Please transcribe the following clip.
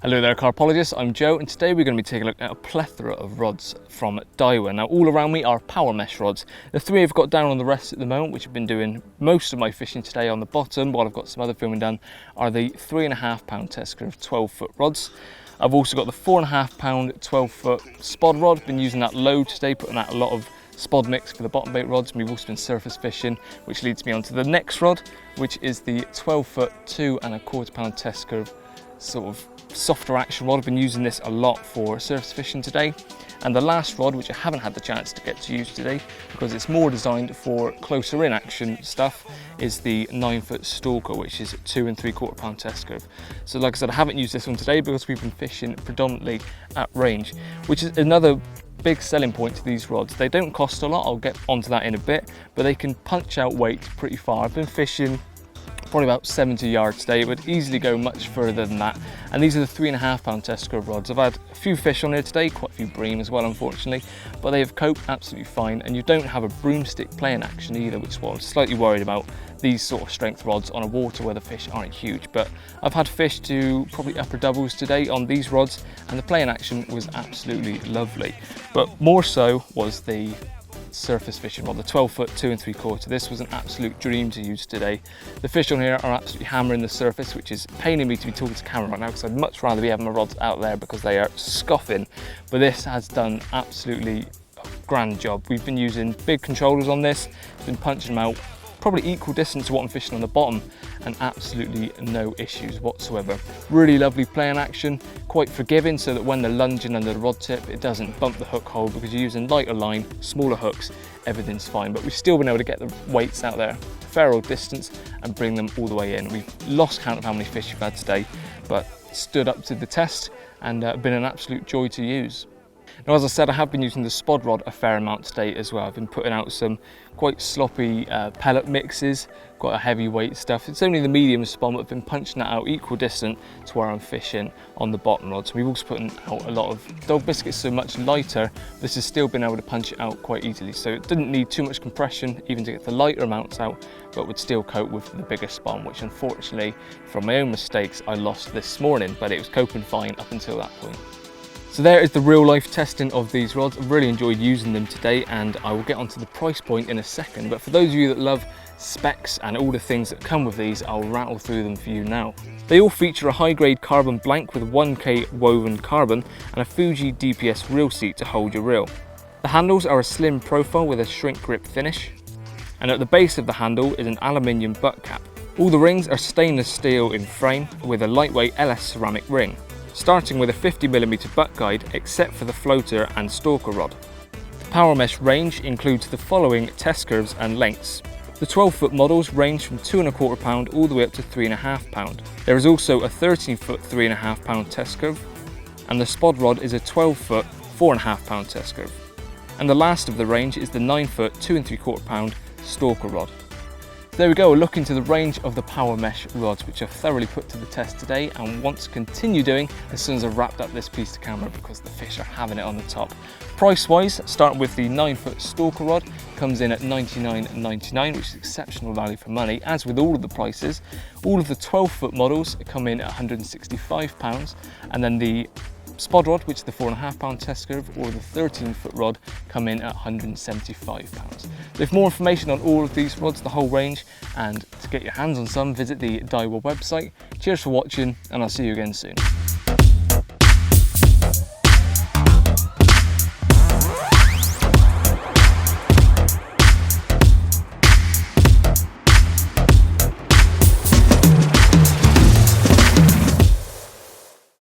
Hello there Carpologists, I'm Joe and today we're going to be taking a look at a plethora of rods from Daiwa. Now all around me are power mesh rods. The three I've got down on the rest at the moment, which have been doing most of my fishing today on the bottom while I've got some other filming done, are the 3.5 pound test curve 12-foot rods. I've also got the 4.5 pound 12-foot spod rod, been using that load today, putting out a lot of spod mix for the bottom bait rods, and we've also been surface fishing, which leads me on to the next rod, which is the 12-foot 2.25 pound test curve sort of softer action rod. I've been using this a lot for surface fishing today. And the last rod, which I haven't had the chance to get to use today because it's more designed for closer in action stuff, is the 9-foot stalker, which is 2.75 pound test curve. So like I said, I haven't used this one today because we've been fishing predominantly at range, which is another big selling point to these rods. They don't cost a lot, I'll get onto that in a bit, but they can punch out weight pretty far. I've been fishing probably about 70 yards today. It would easily go much further than that. And these are the 3.5 pound test curve rods. I've had a few fish on here today, quite a few bream as well, unfortunately, but they have coped absolutely fine. And you don't have a broomstick playing action either, which is what I'm slightly worried about these sort of strength rods on a water where the fish aren't huge. But I've had fish to probably upper doubles today on these rods, and the playing action was absolutely lovely. But more so was the surface fishing rod, the 12-foot 2.75. This was an absolute dream to use today. The fish on here are absolutely hammering the surface, which is paining me to be talking to camera right now because I'd much rather be having my rods out there because they are scoffing. But this has done absolutely a grand job. We've been using big controllers on this, been punching them out probably equal distance to what I'm fishing on the bottom, and absolutely no issues whatsoever. Really lovely playing action, quite forgiving so that when they're lunging under the rod tip it doesn't bump the hook hole because you're using lighter line, smaller hooks, everything's fine. But we've still been able to get the weights out there a fair old distance and bring them all the way in. We've lost count of how many fish we've had today, but stood up to the test and been an absolute joy to use. Now, as I said, I have been using the spod rod a fair amount today as well. I've been putting out some quite sloppy pellet mixes, quite a heavyweight stuff. It's only the medium spawn, but I've been punching that out equal distant to where I'm fishing on the bottom rods. We've also put out a lot of dog biscuits, so much lighter. This has still been able to punch it out quite easily. So it didn't need too much compression even to get the lighter amounts out, but would still cope with the bigger spawn, which unfortunately, from my own mistakes, I lost this morning, but it was coping fine up until that point. So there is the real life testing of these rods. I've really enjoyed using them today, and I will get onto the price point in a second. But for those of you that love specs and all the things that come with these, I'll rattle through them for you now. They all feature a high grade carbon blank with 1K woven carbon and a Fuji DPS reel seat to hold your reel. The handles are a slim profile with a shrink grip finish, and at the base of the handle is an aluminium butt cap. All the rings are stainless steel in frame with a lightweight LS ceramic ring, starting with a 50mm butt guide except for the floater and stalker rod. The power mesh range includes the following test curves and lengths. The 12-foot models range from 2.25 pound all the way up to 3.5 pound. There is also a 13-foot 3.5 pound test curve, and the spod rod is a 12-foot 4.5 pound test curve. And the last of the range is the 9-foot 2.75 pound stalker rod. There we go, a look into the range of the power mesh rods, which I've thoroughly put to the test today and want to continue doing as soon as I've wrapped up this piece to camera because the fish are having it on the top. Price wise, starting with the 9-foot stalker rod, comes in at $99.99, which is exceptional value for money. As with all of the prices, all of the 12-foot models come in at £165, and then the spod rod, which is the 4.5 pound test curve, or the 13-foot rod, come in at £175. If more information on all of these rods, the whole range, and to get your hands on some, visit the Daiwa website. Cheers for watching, and I'll see you again soon.